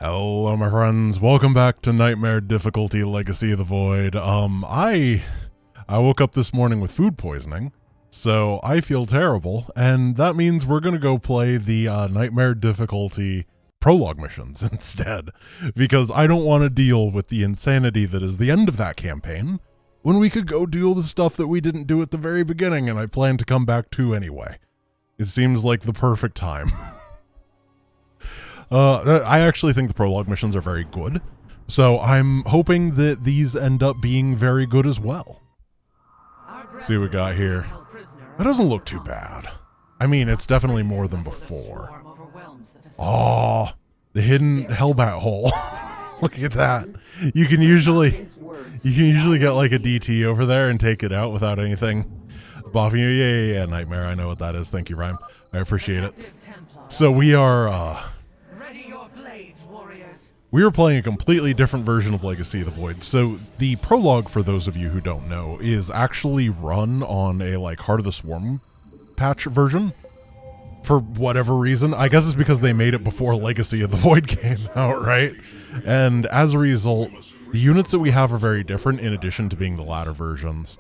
Hello, my friends. Welcome back to Nightmare Difficulty Legacy of the Void. I woke up this morning with food poisoning, so I feel terrible, and that means we're gonna go play the Nightmare Difficulty prologue missions instead, because I don't want to deal with the insanity that is the end of that campaign, when we could go do the stuff that we didn't do at the very beginning, and I plan to come back to anyway. It seems like the perfect time. I actually think the prologue missions are very good, so I'm hoping that these end up being very good as well. See what we got here. That doesn't look too bad. I mean, it's definitely more than before. Oh, the hidden hellbat hole. Look at that. You can usually get like a DT over there and take it out without anything buffing you. Yeah, Nightmare. I know what that is. Thank you, Rhyme. I appreciate it. So we are playing a completely different version of Legacy of the Void. So the prologue, for those of you who don't know, is actually run on a like Heart of the Swarm patch version. For whatever reason. I guess it's because they made it before Legacy of the Void came out, right? And as a result, the units that we have are very different in addition to being the latter versions.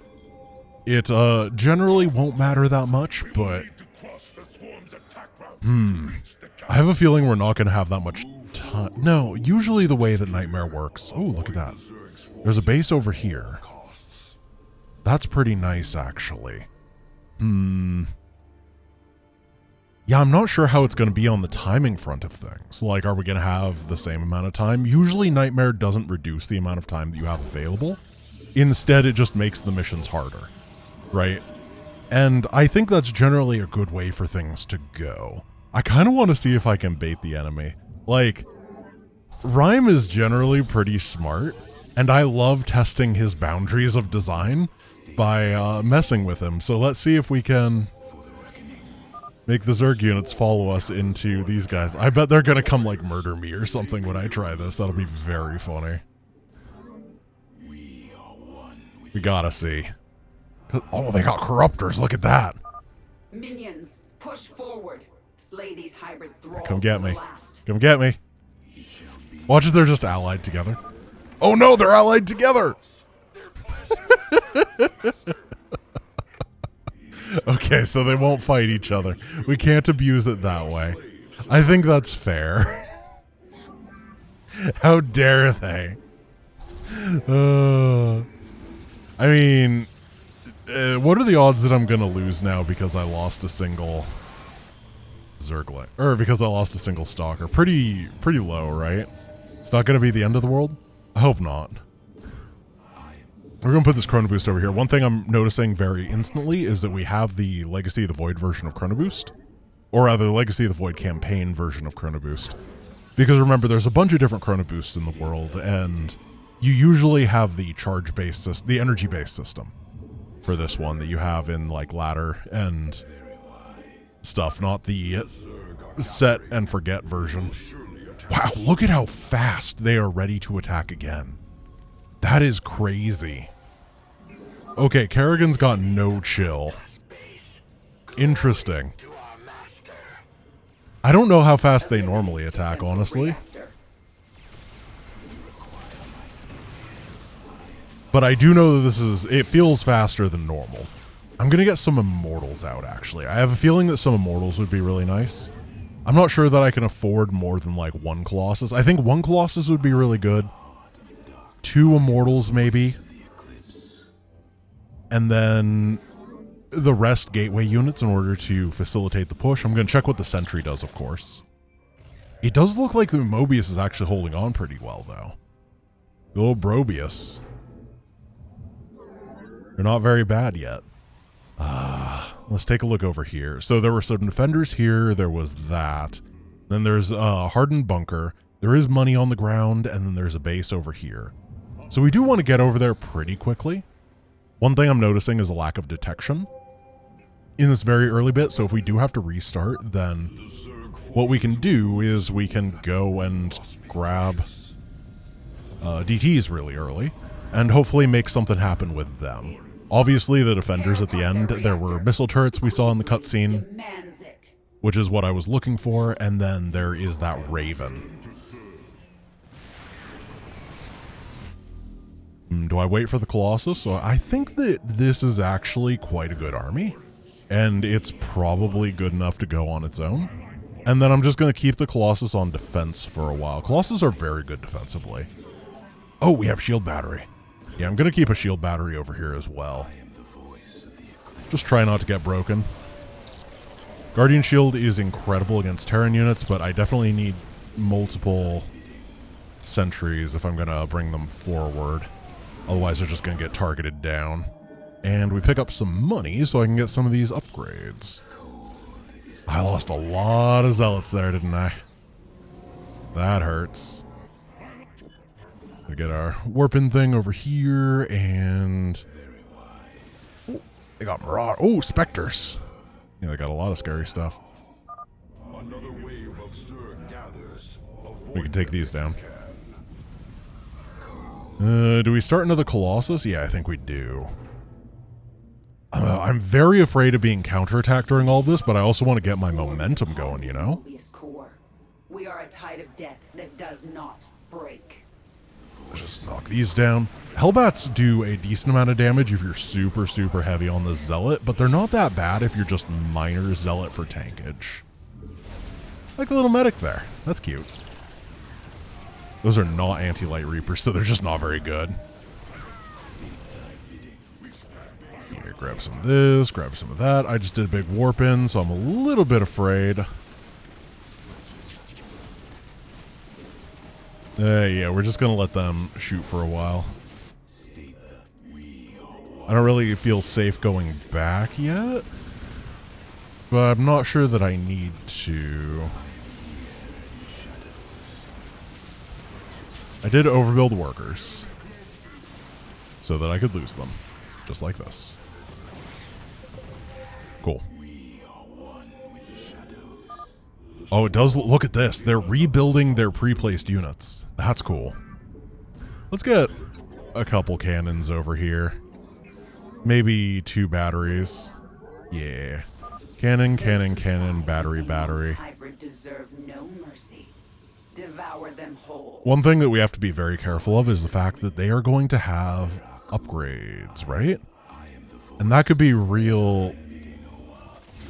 It generally won't matter that much, but I have a feeling we're not going to have that much time. No, usually the way that Nightmare works... Oh, look at that. There's a base over here. That's pretty nice, actually. Yeah, I'm not sure how it's going to be on the timing front of things. Like, are we going to have the same amount of time? Usually Nightmare doesn't reduce the amount of time that you have available. Instead, it just makes the missions harder, right? And I think that's generally a good way for things to go. I kind of want to see if I can bait the enemy. Like, Rhyme is generally pretty smart, and I love testing his boundaries of design by messing with him. So let's see if we can make the Zerg units follow us into these guys. I bet they're going to come, like, murder me or something when I try this. That'll be very funny. We gotta see. Oh, they got corruptors. Look at that. Minions, push forward. Slay these hybrid thralls. Come get me. Come get me. Watch as they're just allied together. Oh no, they're allied together. Okay, so they won't fight each other. We can't abuse it that way. I think that's fair. How dare they? I mean, what are the odds that I'm going to lose now because I lost a single Zergling? Or because I lost a single Stalker? Pretty low, right? It's not going to be the end of the world? I hope not. We're going to put this Chrono Boost over here. One thing I'm noticing very instantly is that we have the Legacy of the Void version of Chrono Boost. Or rather, the Legacy of the Void campaign version of Chrono Boost. Because remember, there's a bunch of different Chrono Boosts in the world, and you usually have the charge-based system, the energy-based system for this one that you have in, like, ladder and stuff, not the set and forget version. Wow, look at how fast they are ready to attack again. That is crazy. Okay, Kerrigan's got no chill. Interesting. I don't know how fast they normally attack, honestly. But I do know that it feels faster than normal. I'm going to get some Immortals out, actually. I have a feeling that some Immortals would be really nice. I'm not sure that I can afford more than, like, one Colossus. I think one Colossus would be really good. 2 Immortals, maybe. And then the rest Gateway units in order to facilitate the push. I'm going to check what the Sentry does, of course. It does look like the Mobius is actually holding on pretty well, though. The little Brobius. They're not very bad yet. Let's take a look over here. So there were some defenders here. There was that. Then there's a hardened bunker. There is money on the ground, and then there's a base over here. So we do want to get over there pretty quickly. One thing I'm noticing is a lack of detection in this very early bit. So if we do have to restart, then what we can do is we can go and grab DTs really early and hopefully make something happen with them. Obviously, the defenders at the end, there were missile turrets we saw in the cutscene, which is what I was looking for, and then there is that Raven. Do I wait for the Colossus? So I think that this is actually quite a good army, and it's probably good enough to go on its own. And then I'm just going to keep the Colossus on defense for a while. Colossus are very good defensively. Oh, we have shield battery. Yeah, I'm going to keep a shield battery over here as well. Just try not to get broken. Guardian Shield is incredible against Terran units, but I definitely need multiple sentries if I'm going to bring them forward. Otherwise, they're just going to get targeted down. And we pick up some money so I can get some of these upgrades. I lost a lot of zealots there, didn't I? That hurts. We get our warping thing over here, and... Oh, they got Marauder. Oh, Spectres. Yeah, they got a lot of scary stuff. Another wave of Zerg gathers. We can take these down. Do we start another Colossus? Yeah, I think we do. I'm very afraid of being counterattacked during all this, but I also want to get my momentum going, you know? We are a tide of death that does not break. Let's just knock these down. Hellbats do a decent amount of damage if you're super, super heavy on the Zealot, but they're not that bad if you're just minor Zealot for tankage. Like a little medic there. That's cute. Those are not anti-light reapers, so they're just not very good. Here, grab some of this, grab some of that. I just did a big warp in, so I'm a little bit afraid. Yeah, we're just going to let them shoot for a while. I don't really feel safe going back yet, but I'm not sure that I need to. I did overbuild workers so that I could lose them, just like this. Cool. Oh, it does. Look at this. They're rebuilding their pre-placed units. That's cool. Let's get a couple cannons over here. Maybe 2 batteries. Yeah. Cannon, cannon, cannon, battery, battery. Hybrid deserve no mercy. Devour them whole. One thing that we have to be very careful of is the fact that they are going to have upgrades, right? And that could be real...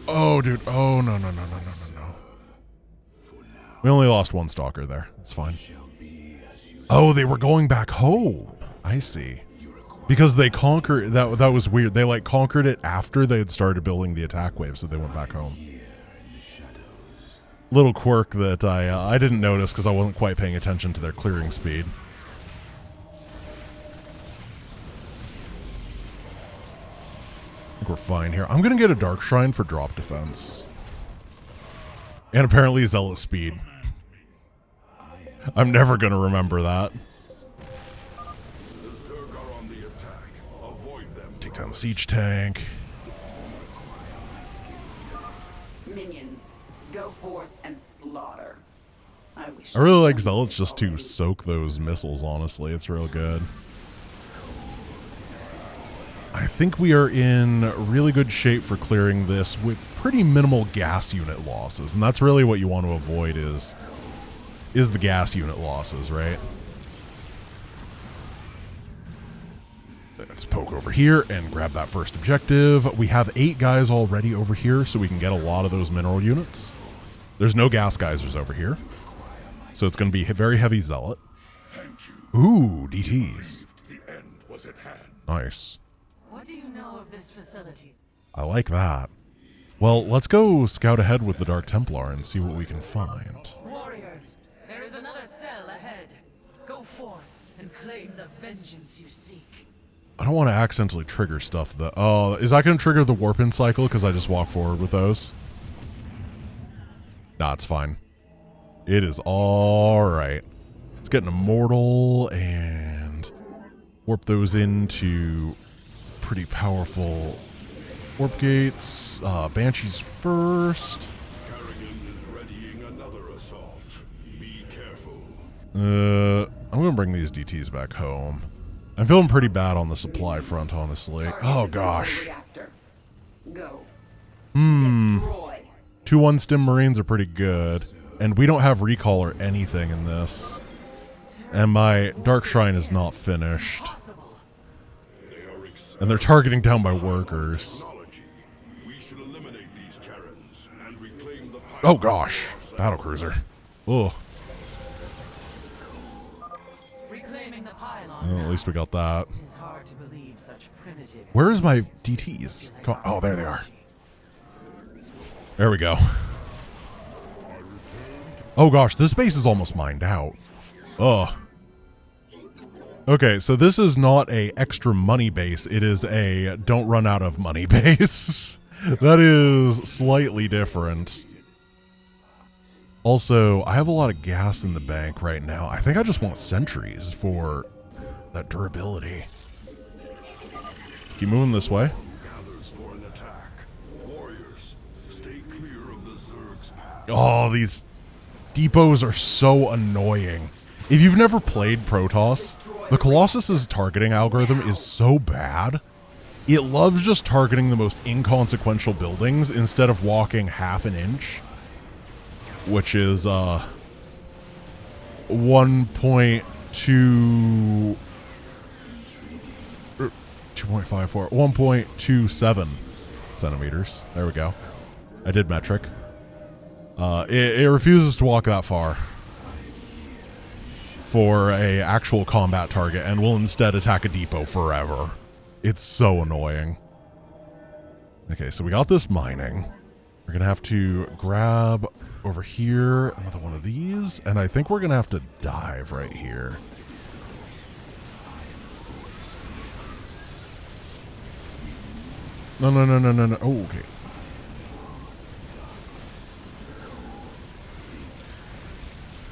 Oh, dude. Oh, no, no, no, no, no, no, no. We only lost 1 stalker there. That's fine. Oh, they were going back home. I see. Because they conquered... That was weird. They, like, conquered it after they had started building the attack wave, so they went back home. Little quirk that I didn't notice because I wasn't quite paying attention to their clearing speed. I think we're fine here. I'm going to get a Dark Shrine for drop defense. And apparently Zealot speed. I'm never going to remember that. The Zerg are on the attack. Avoid them. Take down the siege tank. Minions, go forth and slaughter. I really like Zealots just to soak those missiles, honestly. It's real good. I think we are in really good shape for clearing this with pretty minimal gas unit losses. And that's really what you want to avoid is the gas unit losses, right? Let's poke over here and grab that first objective. We have 8 guys already over here, so we can get a lot of those mineral units. There's no gas geysers over here. So it's going to be very heavy Zealot. Thank you. Ooh, DTs. The end was at hand. Nice. What do you know of this facility? I like that. Well, let's go scout ahead with the Dark Templar and see what we can find. Warriors, there is another cell ahead. Go forth and claim the vengeance you seek. I don't want to accidentally trigger stuff that... Oh, is that going to trigger the warp-in cycle because I just walk forward with those? Nah, it's fine. It is alright. Let's get an Immortal and warp those into pretty powerful warp gates. Banshees first. Carrigan is readying another assault. Be careful. I'm going to bring these DTs back home. I'm feeling pretty bad on the supply front, honestly. Oh, gosh. Go. Destroy. 2-1 Stim Marines are pretty good. And we don't have recall or anything in this. And my Dark Shrine is not finished. And they're targeting down my workers. Technology. We should eliminate these Terrans and reclaim the Oh gosh. Battlecruiser. Oh. Reclaiming the pylon. Well, at least we got that. It is hard to believe such primitive. Where is my DTs? Oh, there they are. There we go. Oh gosh, this base is almost mined out. Ugh. Okay, so this is not a extra money base. It is a don't run out of money base. That is slightly different. Also, I have a lot of gas in the bank right now. I think I just want sentries for that durability. Let's keep moving this way. gathers for an attack. Warriors, stay clear of the Zerg's path. Oh, these depots are so annoying. If you've never played Protoss, the Colossus's targeting algorithm is so bad. It loves just targeting the most inconsequential buildings instead of walking half an inch, which is 1.2 2.54 1.27 centimeters. There we go. I did metric. It refuses to walk that far for a actual combat target and will instead attack a depot forever. It's so annoying. Okay, so we got this mining. We're gonna have to grab over here another one of these, and I think we're gonna have to dive right here. No. Oh, okay.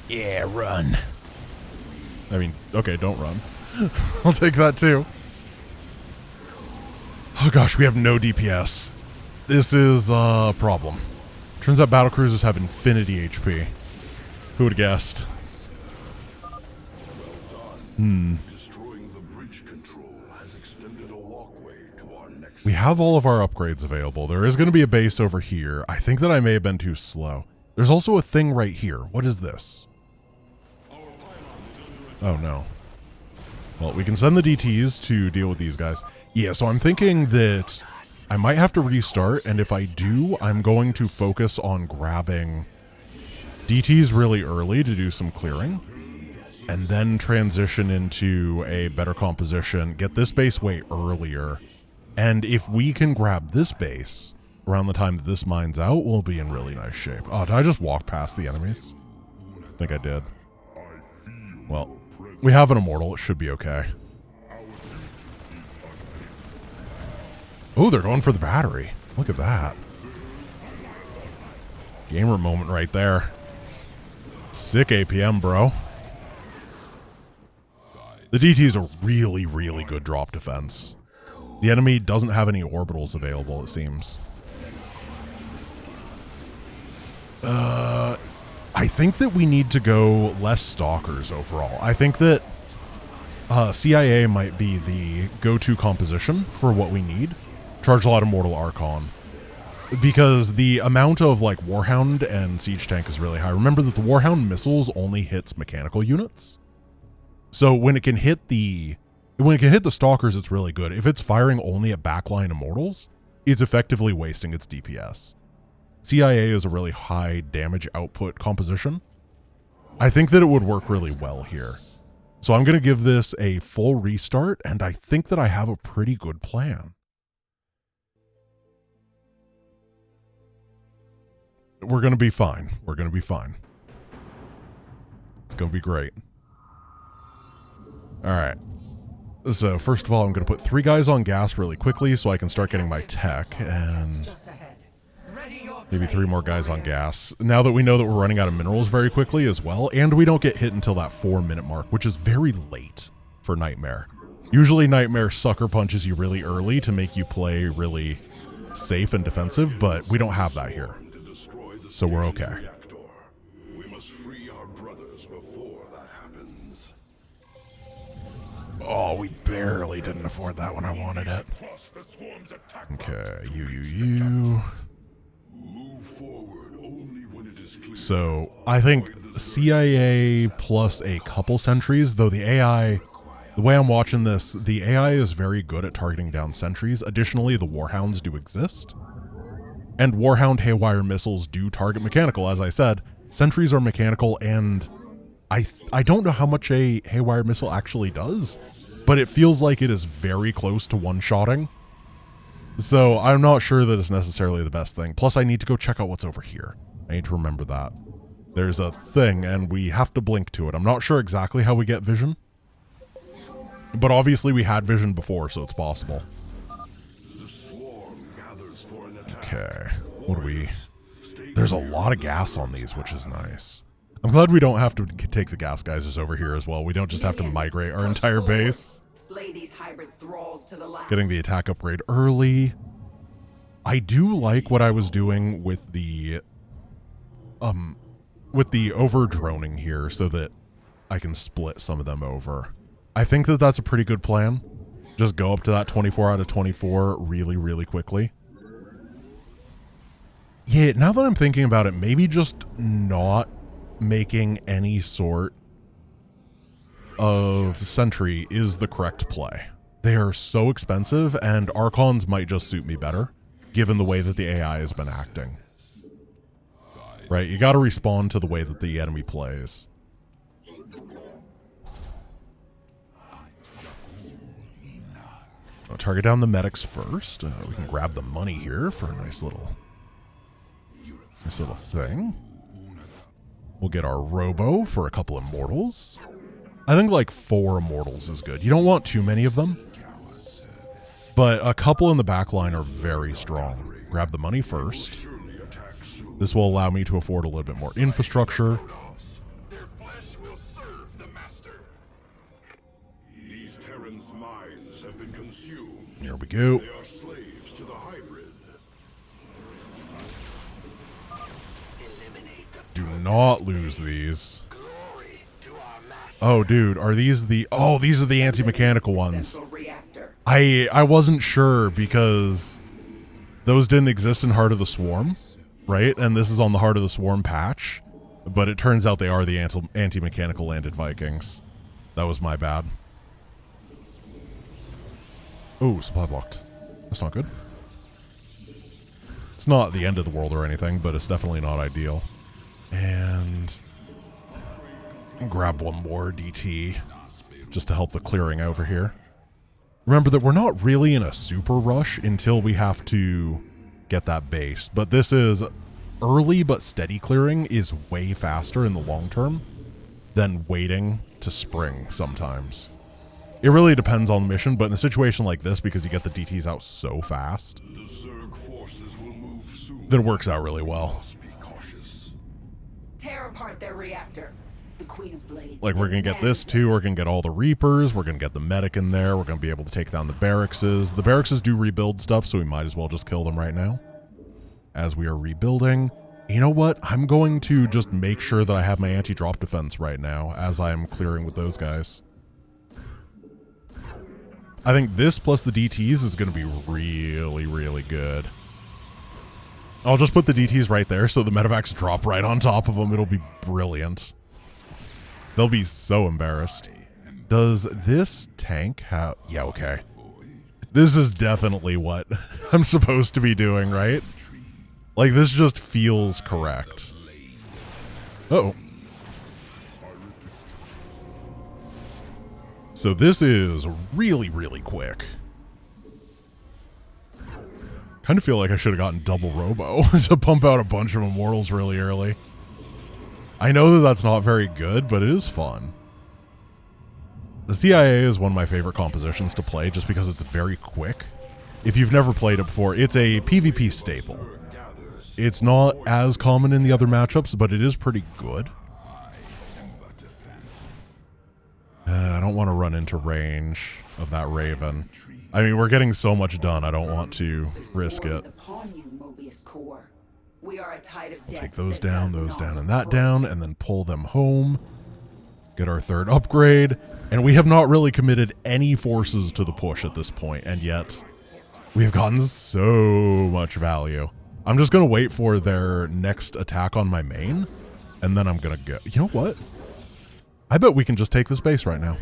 Yeah, run. I mean, okay, don't run. I'll take that too. Oh gosh, we have no DPS. This is a problem. Turns out battlecruisers have infinity HP. Who would have guessed? Destroying the bridge control has extended a walkway to our next. We have all of our upgrades available. There is going to be a base over here. I think that I may have been too slow. There's also a thing right here. What is this? Oh no. Well, we can send the DTs to deal with these guys. Yeah, so I'm thinking that I might have to restart, and if I do, I'm going to focus on grabbing DTs really early to do some clearing, and then transition into a better composition, get this base way earlier, and if we can grab this base around the time that this mine's out, we'll be in really nice shape. Oh, did I just walk past the enemies? I think I did. Well, we have an immortal. It should be okay. Oh, they're going for the battery. Look at that. Gamer moment right there. Sick APM, bro. The DTs are really, really good drop defense. The enemy doesn't have any orbitals available, it seems. I think that we need to go less stalkers overall. I think that CIA might be the go-to composition for what we need. Charge a lot of Mortal Archon. Because the amount of like Warhound and Siege Tank is really high. Remember that the Warhound missiles only hits mechanical units. So when it can hit the stalkers, it's really good. If it's firing only at backline immortals, it's effectively wasting its DPS. CIA is a really high damage output composition. I think that it would work really well here. So I'm going to give this a full restart, and I think that I have a pretty good plan. We're going to be fine. We're going to be fine. It's going to be great. All right. So first of all, I'm going to put 3 guys on gas really quickly so I can start getting my tech, and maybe 3 more guys on gas. Now that we know that we're running out of minerals very quickly as well, and we don't get hit until that 4-minute mark, which is very late for Nightmare. Usually Nightmare sucker punches you really early to make you play really safe and defensive, but we don't have that here. So we're okay. We must free our brothers before that happens. Oh, we barely didn't afford that when I wanted it. Okay, you. Move forward only when it is clear. So I think CIA plus a couple sentries, though the AI The way I'm watching this, the AI is very good at targeting down sentries. Additionally, the Warhounds do exist. And Warhound Haywire missiles do target mechanical, as I said. Sentries are mechanical, and I don't know how much a Haywire missile actually does, but it feels like it is very close to one-shotting. So I'm not sure that it's necessarily the best thing. Plus, I need to go check out what's over here. I need to remember that. There's a thing, and we have to blink to it. I'm not sure exactly how we get vision. But obviously we had vision before, so it's possible. The swarm gathers for an attack. Okay. What do we... There's a lot of gas on these, which is nice. I'm glad we don't have to take the gas geysers over here as well. We don't just have to migrate our entire base. Slay these hybrid thralls to the last. Getting the attack upgrade early. I do like what I was doing with the over droning here so that I can split some of them over. I think that that's a pretty good plan. Just go up to that 24 out of 24 really, really quickly. Yeah, now that I'm thinking about it, maybe just not making any sort of sentry is the correct play. They are so expensive, and Archons might just suit me better, given the way that the AI has been acting. Right, you gotta respond to the way that the enemy plays. I'll target down the medics first. We can grab the money here for a nice little thing. We'll get our Robo for a couple Immortals. I think like 4 Immortals is good. You don't want too many of them, but a couple in the back line are very strong. Grab the money first. This will allow me to afford a little bit more infrastructure. Here we go. They are slaves to the hybrid. Do not lose these. Oh, dude, are these the... Oh, these are the anti-mechanical ones. I wasn't sure because those didn't exist in Heart of the Swarm, right? And this is on the Heart of the Swarm patch. But it turns out they are the anti-mechanical landed Vikings. That was my bad. Oh, supply blocked. That's not good. It's not the end of the world or anything, but it's definitely not ideal. And grab one more DT just to help the clearing over here. Remember that we're not really in a super rush until we have to get that base, but this is early but steady clearing is way faster in the long term than waiting to spring sometimes. It really depends on the mission, but in a situation like this, because you get the DTs out so fast, that it works out really well. Tear apart their reactor. The Queen of Blades. Like, we're going to get this too. We're going to get all the Reapers. We're going to get the medic in there. We're going to be able to take down the barracks. The barracks do rebuild stuff, so we might as well just kill them right now as we are rebuilding. You know what? I'm going to just make sure that I have my anti-drop defense right now as I'm clearing with those guys. I think this plus the DTs is going to be really, really good. I'll just put the DTs right there so the medevacs drop right on top of them. It'll be brilliant. They'll be so embarrassed. Does this tank have... Yeah, okay. This is definitely what I'm supposed to be doing, right? Like, this just feels correct. Uh-oh. So this is really, really quick. Kind of feel like I should have gotten double Robo to pump out a bunch of Immortals really early. I know that that's not very good, but it is fun. The CIA is one of my favorite compositions to play just because it's very quick. If you've never played it before, it's a PvP staple. It's not as common in the other matchups, but it is pretty good. I don't want to run into range of that Raven. I mean, we're getting so much done, I don't want to risk it. Take those down, and that down, and then pull them home. Get our third upgrade. And we have not really committed any forces to the push at this point, and yet we have gotten so much value. I'm just going to wait for their next attack on my main, and then I'm going to go. You know what? I bet we can just take this base right now.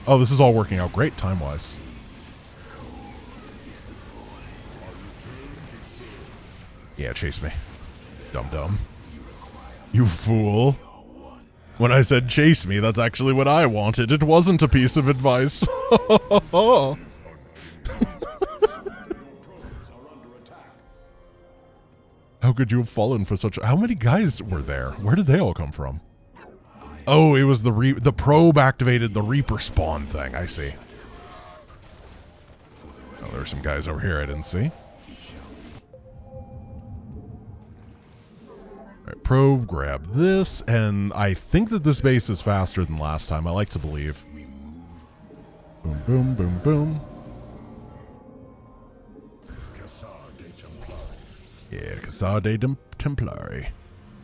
Oh, this is all working out great time-wise. Yeah, chase me. Dum-dum. You fool. When I said chase me, that's actually what I wanted. It wasn't a piece of advice. How could you have fallen for such... How many guys were there? Where did they all come from? Oh, it was the probe activated the Reaper spawn thing. I see. Oh, there were some guys over here I didn't see. Alright, probe, grab this, and I think that this base is faster than last time. I like to believe. Boom, boom, boom, boom. Yeah, Cassar de Templari.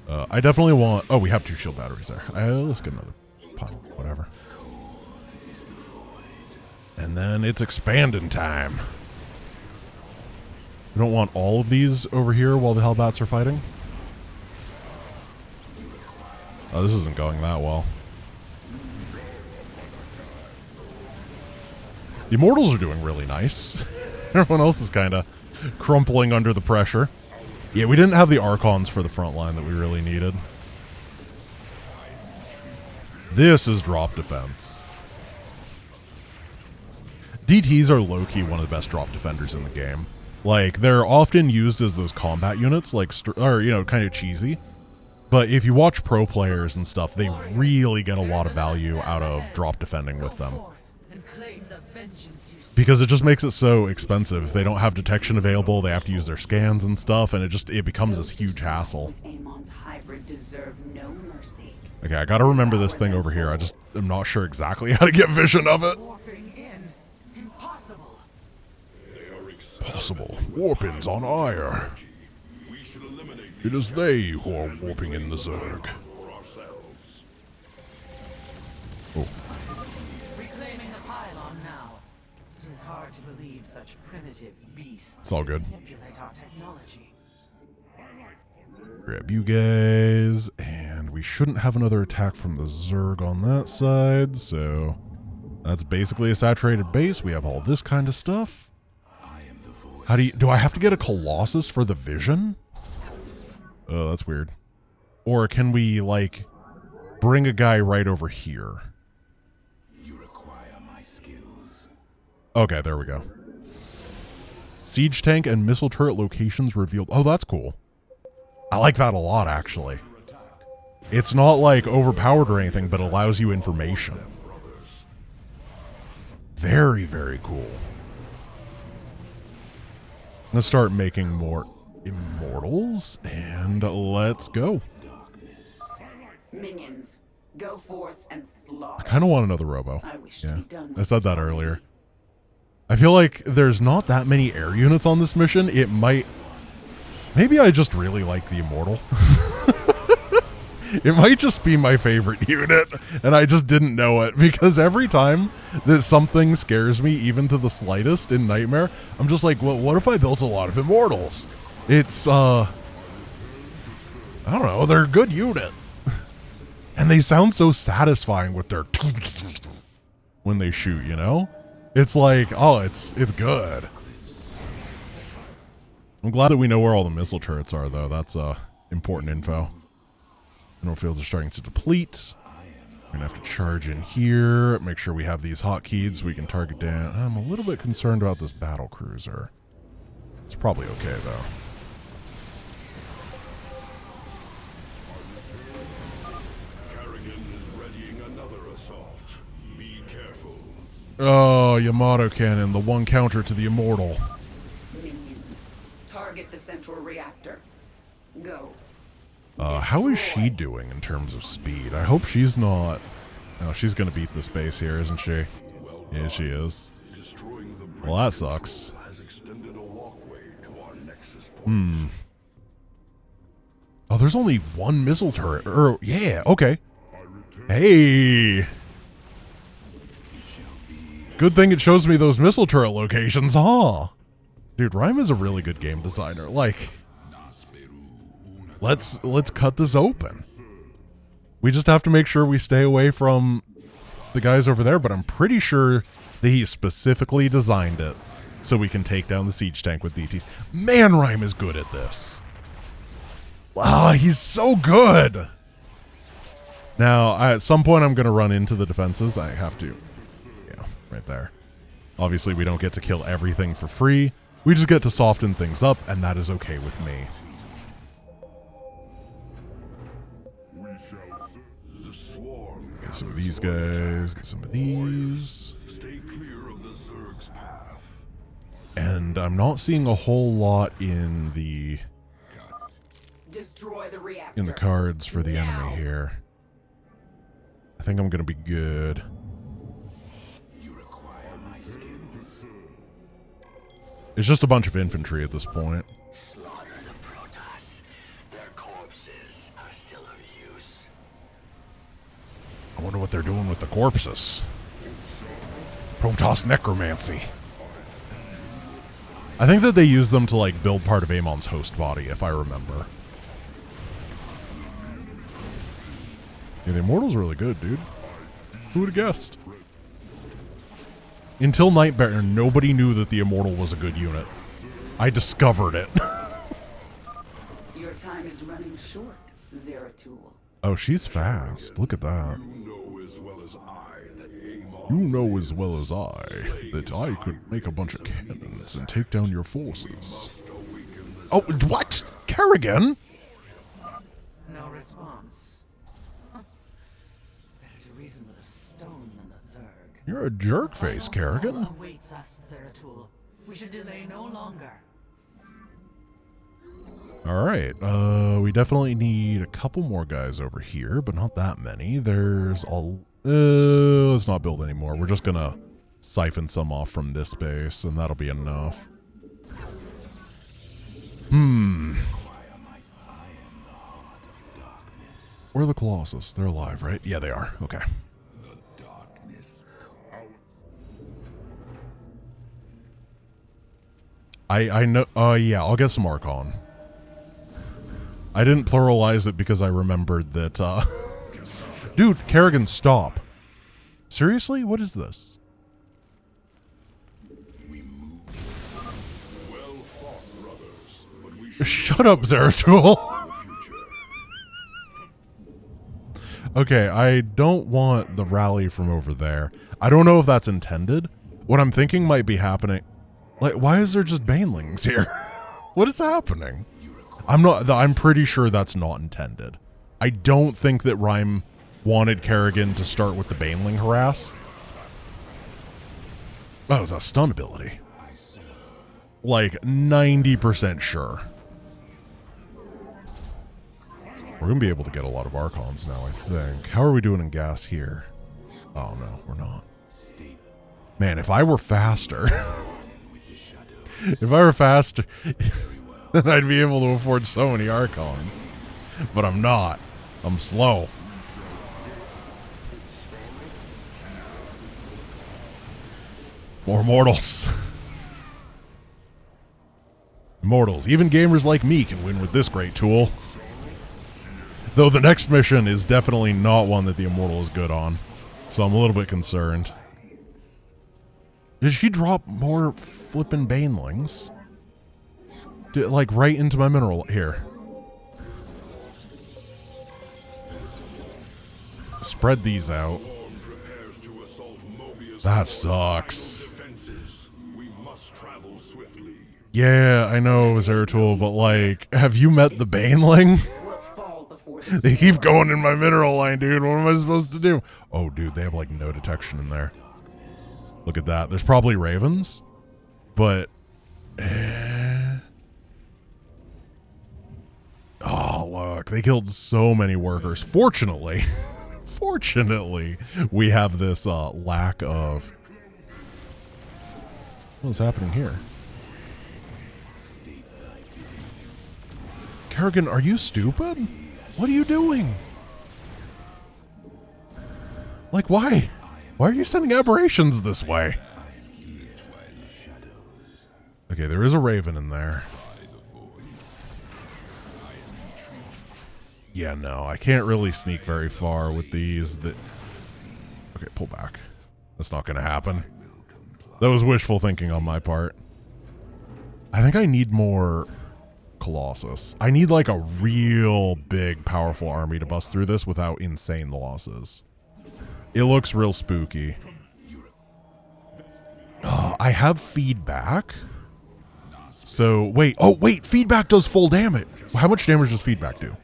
I definitely want... Oh, we have 2 shield batteries there. Let's get another pile. Whatever. And then it's expanding time. We don't want all of these over here while the Hellbats are fighting. Oh, this isn't going that well. The Immortals are doing really nice. Everyone else is kind of crumpling under the pressure. Yeah, we didn't have the Archons for the front line that we really needed. This is drop defense. DTs are low-key one of the best drop defenders in the game. Like, they're often used as those combat units, like, or, you know, kind of cheesy. But if you watch pro players and stuff, they really get a lot of value out of drop defending with them. Because it just makes it so expensive. If they don't have detection available, they have to use their scans and stuff, and it becomes this huge hassle. Okay, I gotta remember this thing over here. I'm not sure exactly how to get vision of it. Possible. Warpins on ire. It is they who are warping in the Zerg. Oh. Reclaiming the pylon now. It is hard to believe such primitive beasts. It's all good. Manipulate our technology. Grab you guys, and we shouldn't have another attack from the Zerg on that side, so that's basically a saturated base. We have all this kind of stuff. How do I have to get a Colossus for the vision? Oh, that's weird. Or can we, like, bring a guy right over here? You require my skills. Okay, there we go. Siege tank and missile turret locations revealed. Oh, that's cool. I like that a lot, actually. It's not, like, overpowered or anything, but allows you information. Very, very cool. Let's start making more Immortals, and let's go. Minions, go forth and slaughter. I kind of want another Robo. I wish Yeah, to be done I said that earlier. I feel like there's not that many air units on this mission. It might... Maybe I just really like the Immortal. It might just be my favorite unit, and I just didn't know it, because every time that something scares me, even to the slightest in Nightmare, I'm just like, well, what if I built a lot of Immortals? It's, I don't know, they're a good unit. And they sound so satisfying with their when they shoot, you know? It's like, oh, it's good. I'm glad that we know where all the missile turrets are, though. That's important info. Mineral fields are starting to deplete. We're going to have to charge in here. Make sure we have these hotkeys so we can target down. I'm a little bit concerned about this battle cruiser. It's probably okay, though. Kerrigan is readying another assault. Be careful. Oh, Yamato Cannon, the one counter to the Immortal. Minions, target the central reactor. Go. How is she doing in terms of speed? I hope she's not... Oh, she's going to beat this base here, isn't she? Yeah, she is. Well, that sucks. Oh, there's only one missile turret. Yeah, okay. Hey! Good thing it shows me those missile turret locations, huh? Dude, Rhyme is a really good game designer. Like... Let's cut this open. We just have to make sure we stay away from the guys over there, but I'm pretty sure that he specifically designed it so we can take down the siege tank with DTs. Man, Rhyme is good at this. Wow, he's so good. Now, at some point, I'm going to run into the defenses. I have to. Yeah, right there. Obviously, we don't get to kill everything for free. We just get to soften things up, and that is okay with me. The swarm. Get some of these guys. Get some of these. Stay clear of the Zerg's path. And I'm not seeing a whole lot in the Destroy the reactor. in the cards for the enemy here. I think I'm gonna be good. You require my skills. It's just a bunch of infantry at this point. Slaughter the Protoss. Their corpses are still of use. I wonder what they're doing with the corpses. Protoss necromancy. I think that they use them to like build part of Amon's host body, if I remember. Yeah, the Immortal's really good, dude. Who would have guessed? Until Nightmare, nobody knew that the Immortal was a good unit. I discovered it. Your time is running short, Zeratul. Oh, she's fast. Look at that. You know as well as I that Amon. You know as well as I that I could make a bunch of cannons and take down your forces. Must awaken the Oh, what? Kerrigan? No response. Huh. Better to reason with a stone than the Zerg. You're a jerk face, Kerrigan. Final awaits us, Zeratul. We should delay no longer. Alright, we definitely need a couple more guys over here, but not that many. There's all... let's not build anymore. We're just gonna siphon some off from this base, and that'll be enough. Where are the Colossus? They're alive, right? Yeah, they are. Okay. darkness. I know... yeah, I'll get some Archon. I didn't pluralize it because I remembered that, Dude, Kerrigan, stop. Seriously? What is this? We move. Well fought, brothers. But we should Shut up, Zeratul. in the future. Okay, I don't want the rally from over there. I don't know if that's intended. What I'm thinking might be happening... Like, why is there just banelings here? What is happening? I'm pretty sure that's not intended. I don't think that Rhyme wanted Kerrigan to start with the baneling harass. That was a stun ability. Like, 90% sure. We're going to be able to get a lot of Archons now, I think. How are we doing in gas here? Oh, no, we're not. Man, if I were faster... if I were faster, then I'd be able to afford so many Archons. But I'm not. I'm slow. More mortals. Mortals. Even gamers like me can win with this great tool. Though the next mission is definitely not one that the Immortal is good on. So I'm a little bit concerned. Did she drop more flippin' banelings? Like right into my mineral here. Spread these out. Prepares to assault Mobius. That sucks. Defenses. We must travel swiftly. Yeah, I know, Zeratul, but like, have you met the baneling? Will fall before the They keep going in my mineral line, dude. What am I supposed to do? Oh, dude, they have like no detection in there. Look at that. There's probably ravens, but... Oh, look. They killed so many workers. Fortunately, we have this lack of... What's happening here? Kerrigan, are you stupid? What are you doing? Like, why? Why are you sending aberrations this way? Okay, there is a raven in there. Yeah, no, I can't really sneak very far with these. Okay, pull back. That's not going to happen. That was wishful thinking on my part. I think I need more Colossus. I need like a real big, powerful army to bust through this without insane losses. It looks real spooky. I have feedback. So, wait. Oh, wait. Feedback does full damage. How much damage does feedback do?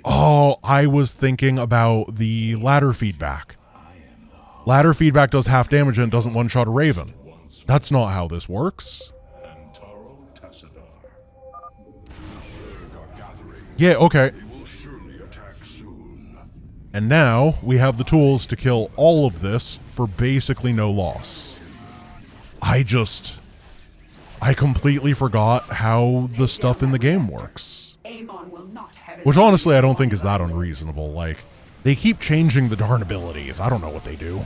Oh, I was thinking about the ladder feedback. Ladder feedback does half damage and doesn't one-shot a Raven. That's not how this works. Yeah, okay. And now we have the tools to kill all of this for basically no loss. I completely forgot how the stuff in the game works. Which honestly I don't think is that unreasonable. Like, they keep changing the darn abilities. I don't know what they do.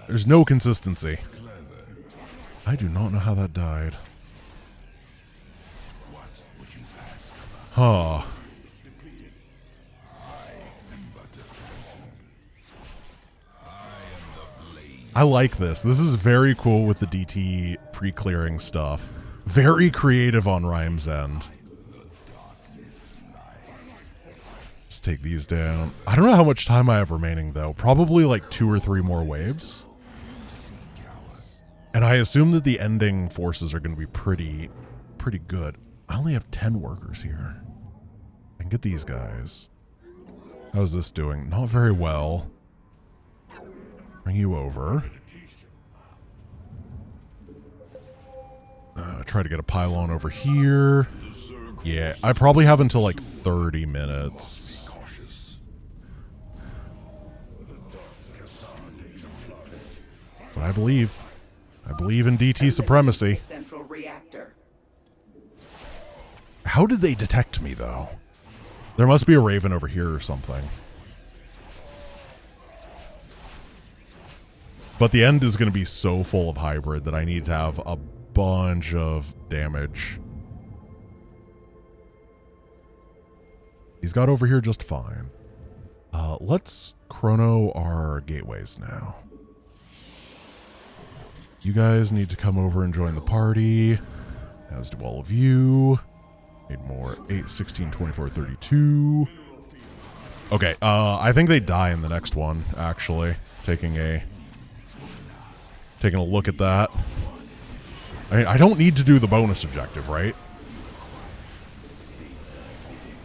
There's no consistency. I do not know how that died. Huh. I like this. This is very cool with the DT pre-clearing stuff. Very creative on Rhyme's end. Let's take these down. I don't know how much time I have remaining, though. Probably like 2 or 3 more waves. And I assume that the ending forces are going to be pretty good. I only have 10 workers here. I can get these guys. How's this doing? Not very well. Bring you over. Try to get a pylon over here. Yeah, I probably have until like 30 minutes. But I believe in DT supremacy. How did they detect me, though? There must be a Raven over here or something. But the end is going to be so full of hybrid that I need to have a bunch of damage. He's got over here just fine. Let's chrono our gateways now. You guys need to come over and join the party, as do all of you. Need more. 8, 16, 24, 32. Okay, I think they die in the next one, actually. Taking a look at that. I don't need to do the bonus objective, right?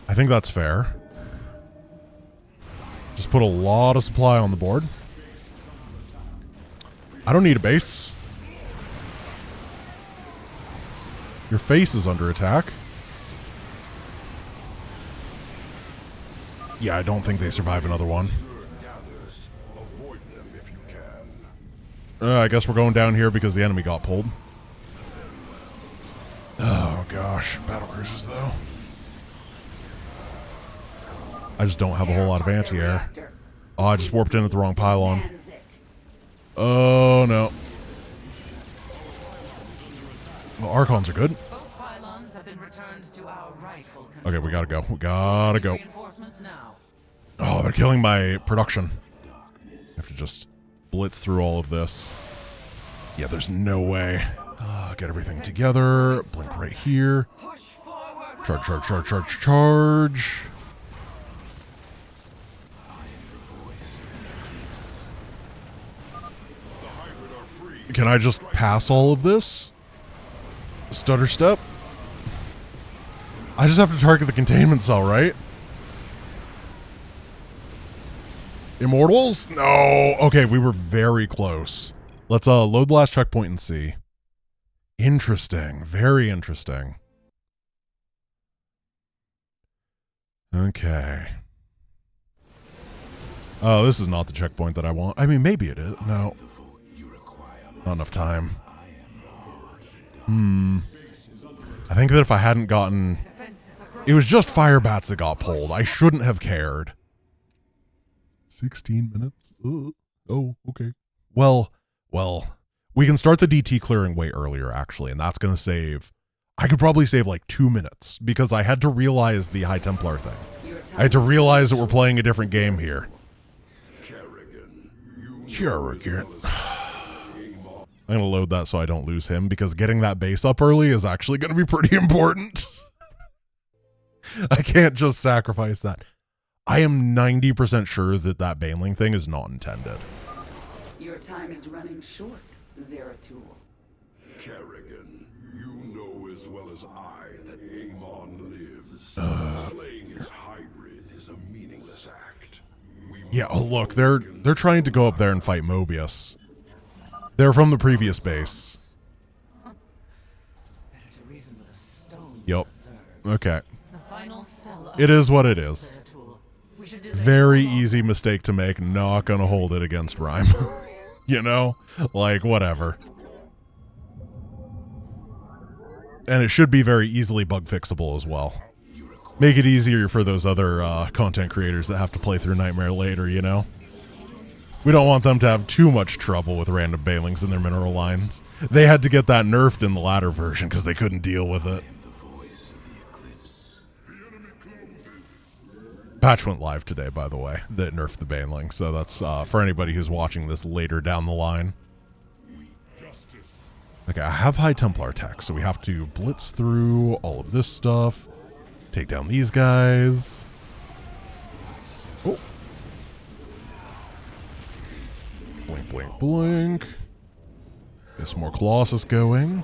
I think that's fair. Just put a lot of supply on the board. I don't need a base. Your face is under attack. Yeah, I don't think they survive another one. I guess we're going down here because the enemy got pulled. Oh gosh, battle cruisers though. I just don't have a whole lot of anti-air. Oh, I just warped in at the wrong pylon. Oh no. Well, Archons are good. Okay, we gotta go. We gotta go. Oh, they're killing my production. I have to just blitz through all of this. Yeah, there's no way. Get everything together. Blink right here. Charge, charge, charge, charge, charge. Can I just pass all of this? Stutter step? I just have to target the containment cell, right? Immortals? No. Okay, we were very close. Let's load the last checkpoint and see. Interesting. Very interesting. Okay. Oh, this is not the checkpoint that I want. I mean, maybe it is. No. Not enough time. I think that if I hadn't gotten... It was just fire bats that got pulled. I shouldn't have cared. 16 minutes? Oh, okay. Well, we can start the DT clearing way earlier, actually, and that's going to save... I could probably save like 2 minutes, because I had to realize the High Templar thing. I had to realize that we're playing a different game here. Kerrigan. I'm going to load that so I don't lose him, because getting that base up early is actually going to be pretty important. I can't just sacrifice that. I am 90% sure that that Baneling thing is not intended. Your time is running short, Zeratul. Kerrigan, you know as well as I that Amon lives. Slaying his hybrid is a meaningless act. Yeah, oh look, they're trying to go up there and fight Mobius. They're from the previous base. Yep. Okay. It is what it is. Very easy mistake to make. Not gonna hold it against Rhyme. You know? Like, whatever. And it should be very easily bug fixable as well. Make it easier for those other content creators that have to play through Nightmare later, you know? We don't want them to have too much trouble with random Banelings in their mineral lines. They had to get that nerfed in the latter version because they couldn't deal with it. Patch went live today, by the way, that nerfed the Baneling, so that's for anybody who's watching this later down the line. Okay, I have High Templar tech, so we have to blitz through all of this stuff, take down these guys. Oh. Blink, blink, blink. Get some more Colossus going.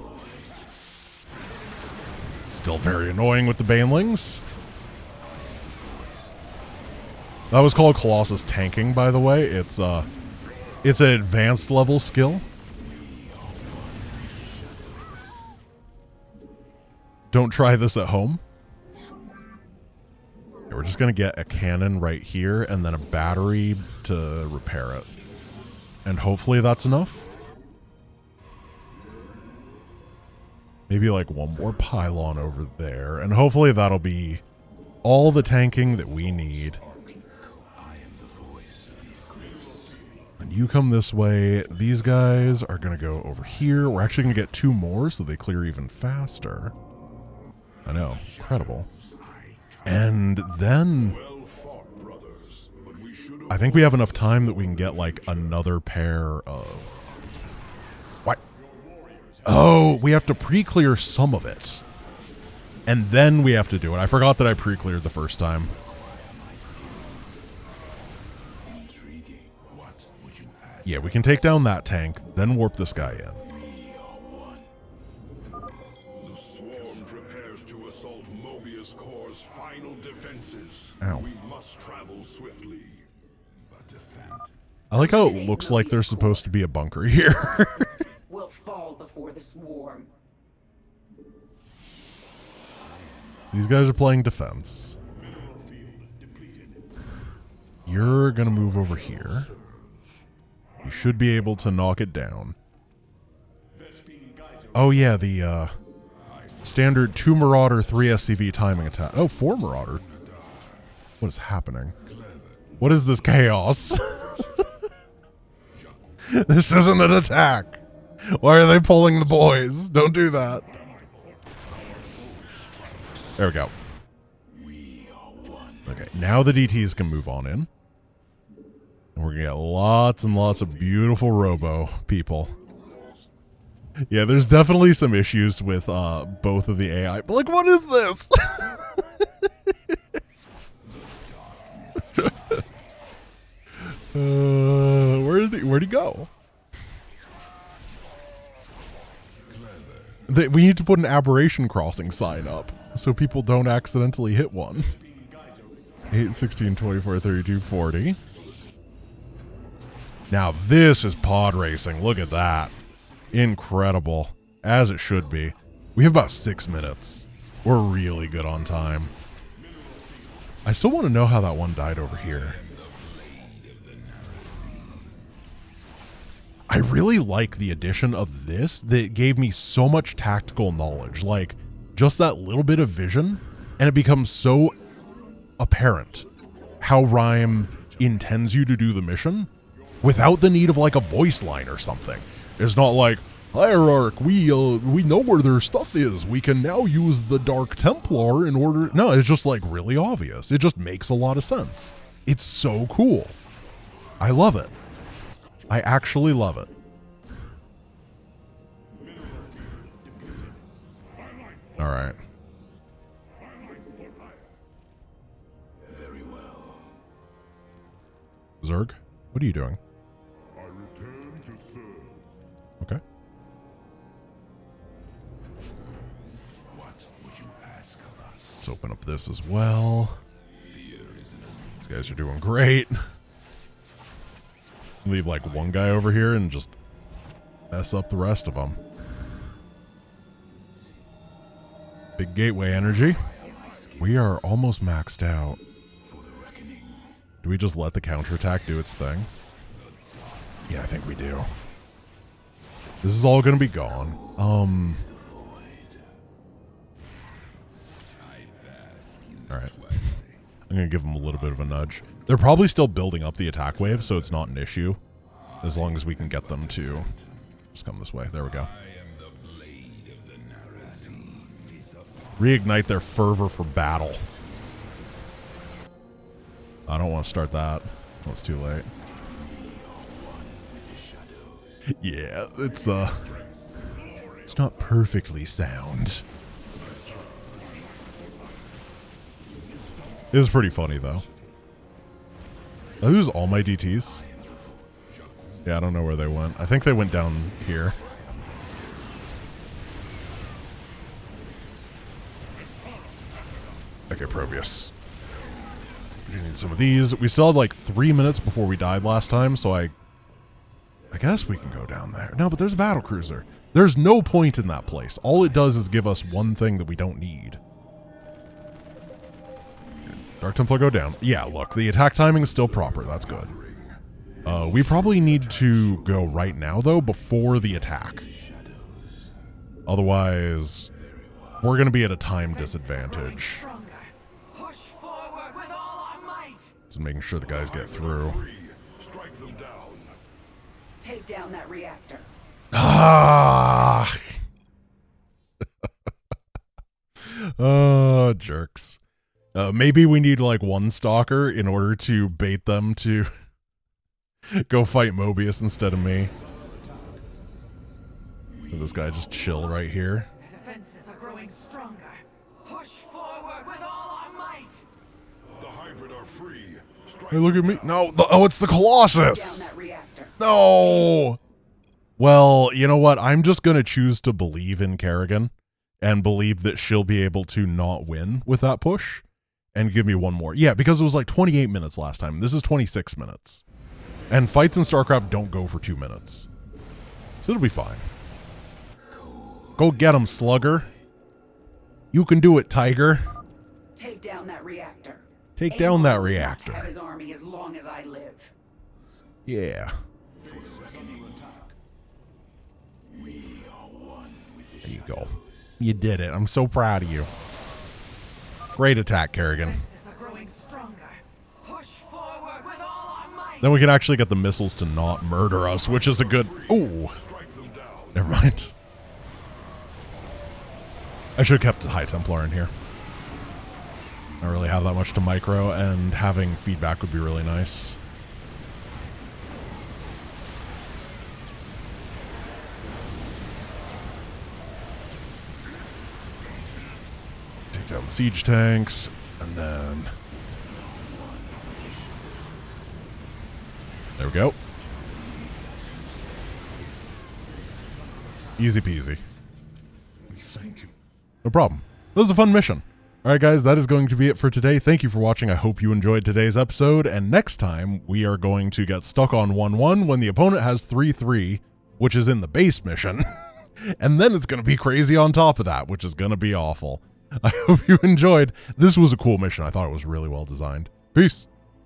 Still very annoying with the Banelings. That was called Colossus tanking, by the way. It's an advanced level skill. Don't try this at home. Okay, we're just gonna get a cannon right here and then a battery to repair it. And hopefully that's enough. Maybe like one more pylon over there. And hopefully that'll be all the tanking that we need. And you come this way. These guys are going to go over here. We're actually going to get 2 more so they clear even faster. I know. Incredible. And then I think we have enough time that we can get like another pair of... What? Oh, we have to pre-clear some of it. And then we have to do it. I forgot that I pre-cleared the first time. Yeah, we can take down that tank, then warp this guy in. The swarm prepares to assault Mobius Core's final defenses. Ow. We must travel swiftly, but defend. I like how it looks like there's supposed to be a bunker here. Will fall before the swarm. These guys are playing defense. You're gonna move over here. You should be able to knock it down. Oh yeah, the standard 2 Marauder, 3 SCV timing attack. Oh, 4 Marauder. What is happening? What is this chaos? This isn't an attack. Why are they pulling the boys? Don't do that. There we go. Okay, now the DTs can move on in. And we're going to get lots and lots of beautiful robo people. Yeah, there's definitely some issues with both of the AI. But like, what is this? Where'd he go? We need to put an aberration crossing sign up so people don't accidentally hit one. 8, 16, 24, 32, 40. Now this is pod racing. Look at that. Incredible. As it should be. We have about 6 minutes. We're really good on time. I still want to know how that one died over here. I really like the addition of this that gave me so much tactical knowledge. Like, just that little bit of vision, and it becomes so apparent how Rhyme intends you to do the mission without the need of like a voice line or something. It's not like, Hierarch, we know where their stuff is. We can now use the Dark Templar in order... No, it's just like really obvious. It just makes a lot of sense. It's so cool. I love it. I actually love it. All right. Very well. Zerg, what are you doing? I return to serve. Okay. What would you ask of us? Let's open up this as well. These guys are doing great. Leave like one guy over here and just mess up the rest of them. Big gateway energy. We are almost maxed out. Do we just let the counterattack do its thing? Yeah, I think we do. This is all going to be gone. Alright. I'm going to give them a little bit of a nudge. They're probably still building up the attack wave, so it's not an issue. As long as we can get them to just come this way. There we go. Reignite their fervor for battle. I don't want to start that. Oh, it's too late. Yeah, it's not perfectly sound. It is pretty funny though. I lose all my DTs. Yeah, I don't know where they went. I think they went down here. Okay, Probius. We need some of these. We still had like 3 minutes before we died last time, so I guess we can go down there. No, but there's a battle cruiser. There's no point in that place. All it does is give us one thing that we don't need. Dark Templar go down. Yeah, look, the attack timing is still proper. That's good. We probably need to go right now, though, before the attack. Otherwise, we're going to be at a time disadvantage. Push forward with all our might. Just making sure the guys get through. Strike them down. Take down that reactor. Ah! Oh, jerks. Maybe we need like one stalker in order to bait them to go fight Mobius instead of me. Let this guy just chill right here. The defenses are growing stronger. Push forward with all our might. The hybrid are free. Strike Hey, look at me. them No, oh, it's the Colossus. Down that reactor. No. Well, you know what? I'm just going to choose to believe in Kerrigan and believe that she'll be able to not win with that push and give me one more. Yeah, because it was like 28 minutes last time. This is 26 minutes. And fights in StarCraft don't go for 2 minutes. So it'll be fine. Go get him, Slugger. You can do it, Tiger. Take down that reactor. Take down that Aemon will not reactor. have his army as long as I live. Yeah. There you go. You did it. I'm so proud of you. Great attack, Kerrigan. Defenses are growing stronger. Push forward with all our might. Then we can actually get the missiles to not murder us, which is a good... Ooh. Strike them down. Never mind. I should have kept High Templar in here. I don't really have that much to micro, and having feedback would be really nice. Take down the siege tanks, and then... There we go. Easy peasy. Thank you. No problem. That was a fun mission. Alright guys, that is going to be it for today. Thank you for watching. I hope you enjoyed today's episode. And next time, we are going to get stuck on 1-1 when the opponent has 3-3, which is in the base mission. And then it's going to be crazy on top of that, which is going to be awful. I hope you enjoyed. This was a cool mission. I thought it was really well designed. Peace.